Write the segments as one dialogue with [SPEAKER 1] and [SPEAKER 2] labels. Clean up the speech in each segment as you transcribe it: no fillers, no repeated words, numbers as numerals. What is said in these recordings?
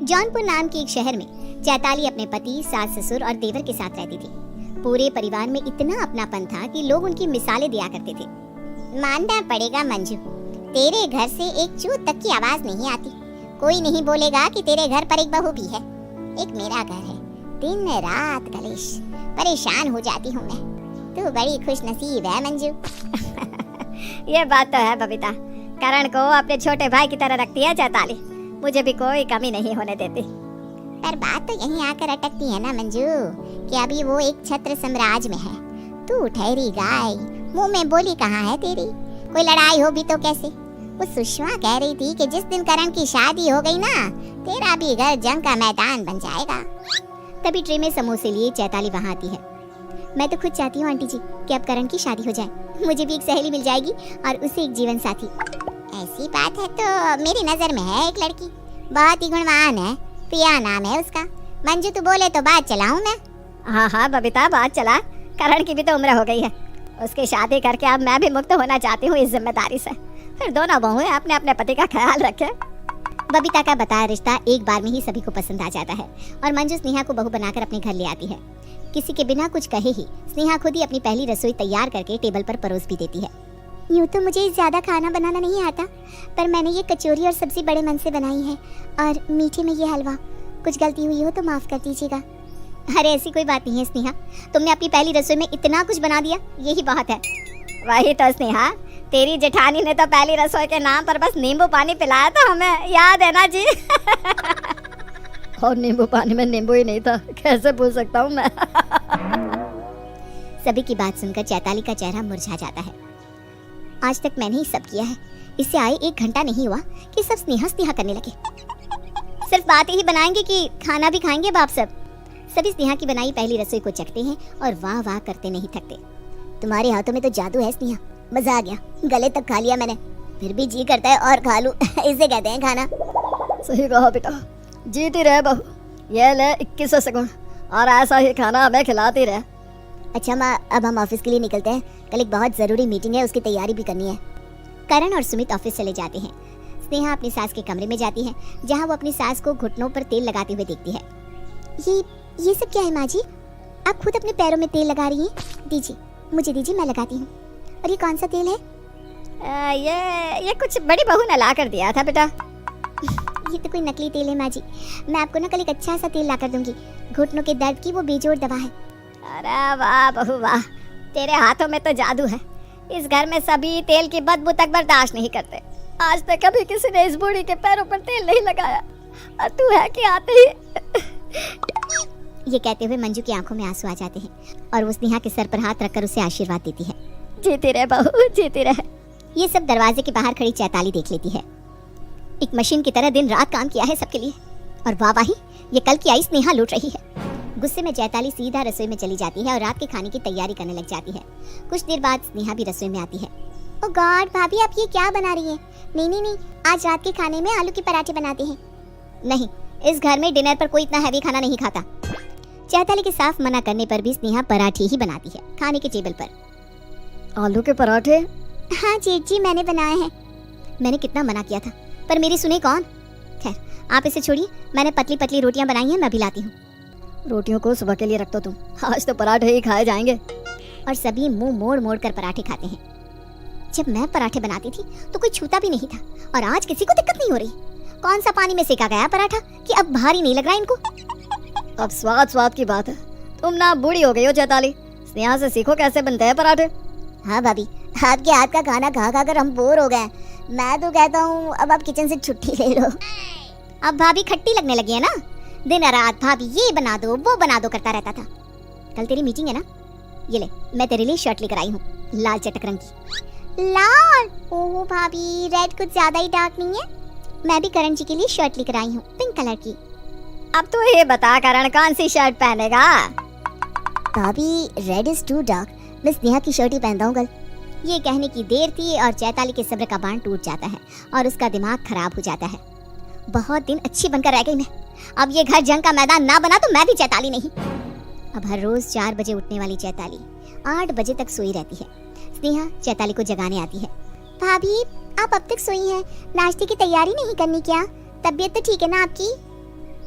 [SPEAKER 1] जौनपुर नाम के एक शहर में चैताली अपने पति, सास ससुर और देवर के साथ रहती थी। पूरे परिवार में इतना अपनापन था कि लोग उनकी मिसालें दिया करते थे। मानना पड़ेगा मंजू, तेरे घर से एक चूत तक की आवाज नहीं आती। कोई नहीं बोलेगा कि तेरे घर पर एक बहू भी है। एक मेरा घर है, दिन रात कलेश, परेशान हो जाती हूँ मैं। तू बड़ी खुश नसीब है मंजू।
[SPEAKER 2] ये बात तो है बबीता, करण को अपने छोटे भाई की तरह रखती है चैताली। मुझे भी कोई कमी नहीं होने देती।
[SPEAKER 1] पर बात तो यहीं आकर अटकती है ना मंजू, कि अभी वो एक छत्र साम्राज्य में है, तू ठहरी गाय, मुंह में बोली कहाँ है तेरी। कोई लड़ाई हो भी तो कैसे। वो सुषमा कह रही थी कि जिस दिन करण की शादी हो गई ना, तेरा भी घर जंग का मैदान बन जाएगा। तभी ट्रे में समोसे लिए चैताली वहाँ आती है। मैं तो खुद चाहती हूँ आंटी जी कि अब करण की शादी हो जाए, मुझे भी एक सहेली मिल जाएगी और उसे एक जीवन साथी। ऐसी बात है तो मेरी नजर में है एक लड़की, बहुत ही गुणवान है, प्रिया नाम है उसका। मंजू तू बोले तो बात चलाऊं मैं।
[SPEAKER 2] हाँ बबीता, बात चला। करण की भी तो उम्र हो गई है, उसकी शादी करके अब मैं भी मुक्त होना चाहती हूँ इस जिम्मेदारी से। फिर दोनों बहुएं अपने अपने पति का ख्याल रखें।
[SPEAKER 1] बबीता का बताया रिश्ता एक बार में ही सभी को पसंद आ जाता है और मंजू स्नेहा को बहू बनाकर अपने घर ले आती है। किसी के बिना कुछ कहे ही स्नेहा खुद ही अपनी पहली रसोई तैयार करके टेबल पर परोस भी देती है। यूँ तो मुझे ज्यादा खाना बनाना नहीं आता, पर मैंने ये कचौरी और सब्जी बड़े मन से बनाई है, और मीठे में ये हलवा। कुछ गलती हुई हो तो माफ कर दीजिएगा। अरे ऐसी कोई बात नहीं है स्नेहा, तुमने अपनी पहली रसोई में इतना कुछ बना दिया, यही बहुत है।
[SPEAKER 2] वही तो स्नेहा, तेरी जेठानी ने तो पहली रसोई के नाम पर बस नींबू पानी पिलाया था हमें, याद है ना जी। और नींबू पानी में नींबू ही नहीं था, कैसे भूल सकता हूँ मैं।
[SPEAKER 1] सभी की बात सुनकर चैताली का चेहरा मुरझा जाता है। आज तक मैंने ही सब किया है, इससे आए 1 घंटा नहीं हुआ कि सब स्नेहा स्नेहा करने लगे। सिर्फ बातें ही बनाएंगे कि खाना भी खाएंगे बाप सब। सभी स्नेहा की बनाई पहली रसोई को चखते हैं और वाह वाह करते नहीं थकते। तुम्हारे हाथों में तो जादू है स्नेहा, मजा आ गया, गले तक खा लिया मैंने, फिर भी जी करता है और खा लूं। इसे कहते हैं खाना।
[SPEAKER 2] सही कहा बेटा, जीती रहे बहू, ये ले 21 सेकंड और ऐसा ही खाना हमें खिलाती रहे।
[SPEAKER 1] अच्छा माँ, अब हम ऑफिस के लिए निकलते हैं, कल एक बहुत जरूरी मीटिंग है, उसकी तैयारी भी करनी है। करण और सुमित ऑफिस चले जाते हैं। स्नेहा अपनी सास के कमरे में जाती है, जहाँ वो अपनी सास को घुटनों पर तेल लगाते हुए देखती है। ये सब क्या है माँ जी? आप खुद अपने पैरों में तेल लगा रही हैं? दीजिए, मुझे दीजिए, मैं लगाती हूँ। और ये कौन सा तेल है?
[SPEAKER 2] ये कुछ बड़ी बहू ने ला कर दिया था बेटा।
[SPEAKER 1] ये तो कोई नकली तेल है माँ जी, मैं आपको ना कल एक अच्छा सा तेल ला कर दूंगी। घुटनों के दर्द की वो बेजोड़ दवा है।
[SPEAKER 2] अरे वाह बहू वाह, तेरे हाथों में तो जादू है। इस घर में सभी तेल की बदबू तक बर्दाश्त नहीं करते। आज तक कभी किसी ने इस बूढ़ी के पैरों पर तेल नहीं लगाया, और तू है कि आते ही।
[SPEAKER 1] ये कहते हुए मंजू की आंखों में आंसू आ जाते हैं और वो स्नेहा के सर पर हाथ रखकर उसे आशीर्वाद देती है।
[SPEAKER 2] जीती रहे बहू, जीती रहे।
[SPEAKER 1] ये सब दरवाजे के बाहर खड़ी चैताली देख लेती है। एक मशीन की तरह दिन रात काम किया है सबके लिए, और वाह वाही, ये कल की आई स्नेहा लूट रही है। गुस्से में चैताली सीधा रसोई में चली जाती है और रात के खाने की तैयारी करने लग जाती है। कुछ देर बाद स्नेहा भी रसोई में आती है। ओ गॉड भाभी, आप ये क्या बना रही हैं? नहीं, आज रात के खाने में आलू के पराठे बनाते हैं। नहीं, इस घर में डिनर पर कोई इतना हैवी खाना नहीं खाता। चैताली के साफ मना करने पर भी स्नेहा पराठे ही बनाती है खाने के टेबल पर।
[SPEAKER 2] आलू के पराठे?
[SPEAKER 1] हाँ जी, मैंने बनाए हैं। मैंने कितना मना किया था, पर मेरी सुने कौन। खैर, आप इसे छोड़िए, मैंने पतली पतली रोटियां बनाई हैं, मैं भी लाती हूँ।
[SPEAKER 2] रोटियों को सुबह के लिए रख दो तुम, आज तो पराठे ही खाए जाएंगे।
[SPEAKER 1] और सभी मुंह मोड़ मोड़ कर पराठे खाते हैं। जब मैं पराठे बनाती थी तो कोई छूता भी नहीं था, और आज किसी को दिक्कत नहीं हो रही। कौन सा पानी में सेका गया पराठा कि अब भारी नहीं लग रहा इनको।
[SPEAKER 2] अब स्वाद की बात है, तुम ना बूढ़ी हो गई हो चैताली, स्नेहा से सीखो कैसे बनते हैं पराठे।
[SPEAKER 1] हाँ भाभी, आपके हाथ का खाना खा खा कर हम बोर हो गए। मैं तो कहता हूँ अब आप किचन से छुट्टी ले लो। अब भाभी खट्टी लगने लगी है ना, दिन रात भाभी ये बना दो वो बना दो करता रहता था। कल तेरी मीटिंग है ना, ये ले, मैं तेरे लिए शर्ट लेकर आई हूँ, लाल चटक रंग की। लाल? ओह भाभी, रेड कुछ ज्यादा ही डार्क नहीं है? मैं भी करण जी के लिए शर्ट लेकर आई हूँ, पिंक कलर की।
[SPEAKER 2] अब तो ये बता करण कौन सी शर्ट पहनेगा?
[SPEAKER 1] भाभी, रेड इज टू डार्क, मैं स्नेहा की शर्ट ही पहनता हूँ कल। ये कहने की देर थी और चैताली के सब्र का बांध टूट जाता है और उसका दिमाग खराब हो जाता है। बहुत दिन अच्छी बनकर रह गई मैं, अब ये घर जंग का मैदान ना बना तो मैं भी चैताली नहीं। अब हर रोज 4 बजे उठने वाली चैताली 8 बजे तक सोई रहती है। स्नेहा चैताली को जगाने आती है। भाभी, आप अब तक सोई हैं, नाश्ते की तैयारी नहीं करनी क्या? तबीयत तो ठीक है ना आपकी?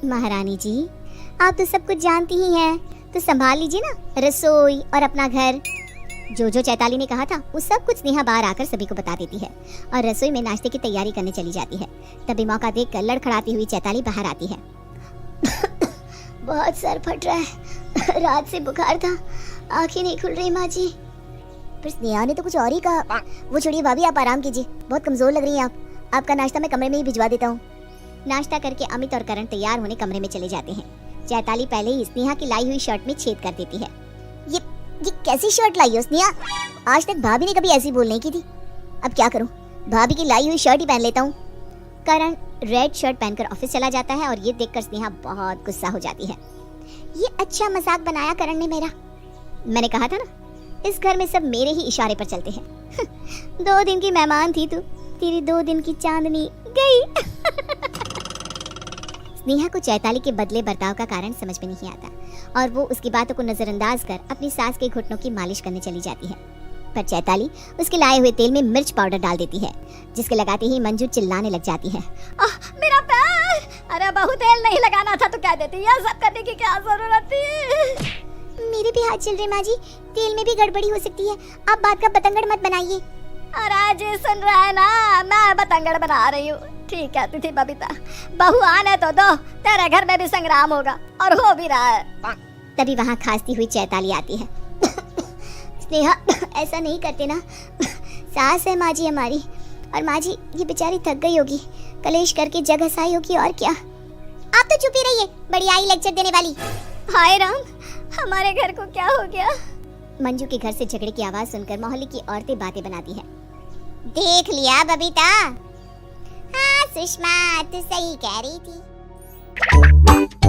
[SPEAKER 1] महारानी जी, आप तो सब कुछ जानती ही हैं, तो संभाल लीजिए ना रसोई और अपना घर। जो चैताली ने कहा था वो सब कुछ स्नेहा बाहर आकर सभी को बता देती है और रसोई में नाश्ते की तैयारी करने चली जाती है। तभी मौका देखकर लड़खड़ाती हुई चैताली बाहर आती है। बहुत सर फट रहा है, रात से बुखार था, आंखें नहीं खुल रही माँ जी। पर स्नेहा ने तो कुछ और ही कहा। वो छोड़िए भाभी, आप आराम कीजिए, बहुत कमजोर लग रही हैं आप। आपका नाश्ता मैं कमरे में ही भिजवा देता हूँ। नाश्ता करके अमित और करण तैयार होने कमरे में चले जाते हैं। चैताली पहले ही स्नेहा की लाई हुई शर्ट में छेद कर देती है। ये कैसी शर्ट लाई हो स्नेहा? आज तक भाभी ने कभी ऐसी बोल नहीं की थी। अब क्या करूं, भाभी की लाई हुई शर्ट ही पहन लेता हूं। करण रेड शर्ट पहनकर ऑफिस चला जाता है और ये देखकर स्नेहा बहुत गुस्सा हो जाती है। ये अच्छा मजाक बनाया करण ने मेरा। मैंने कहा था ना, इस घर में सब मेरे ही इशारे पर चलते हैं। 2 दिन की मेहमान थी तू, तेरी 2 दिन की चांदनी गई। स्नेहा को चैताली के बदले बर्ताव का कारण समझ में नहीं आता और वो उसकी बातों को नजरअंदाज कर अपनी सास के घुटनों की मालिश करने चली जाती है। पर चैताली उसके लाए हुए तेल में मिर्च पाउडर डाल देती है, जिसके लगाते ही मंजू चिल्लाने लग जाती है।
[SPEAKER 2] मेरा पैर! अरे बहू, तेल नहीं लगाना था तो कह देती, यह सब करने की क्या जरूरत थी?
[SPEAKER 1] मेरे भी हाथ चल रहे माँ जी, तेल में भी गड़बड़ी हो सकती है, आप बात का बतंगड़ मत बनाइए।
[SPEAKER 2] अरे जी सुन रहा है ना, मैं बतंगड़ बना रही हूँ। ठीक कहती थी बबीता, बहू आने तो दो, तेरे घर में भी संग्राम होगा और हो भी रहा है।
[SPEAKER 1] तभी वहाँ खांसती हुई चैताली आती है। स्नेहा, ऐसा नहीं करते ना, सास है माँ जी हमारी, और माँ जी ये बेचारी थक गई होगी, कलेश करके जग हंसाई होगी और क्या। आप तो चुप ही रहिए, बड़ी आई लेक्चर देने वाली।
[SPEAKER 2] हाय राम, हमारे घर को क्या हो गया?
[SPEAKER 1] मंजू के घर से झगड़े की आवाज सुनकर मोहल्ले की औरतें बातें बनाती हैं। देख लिया बबीता? हाँ सुषमा, तू सही कह रही थी।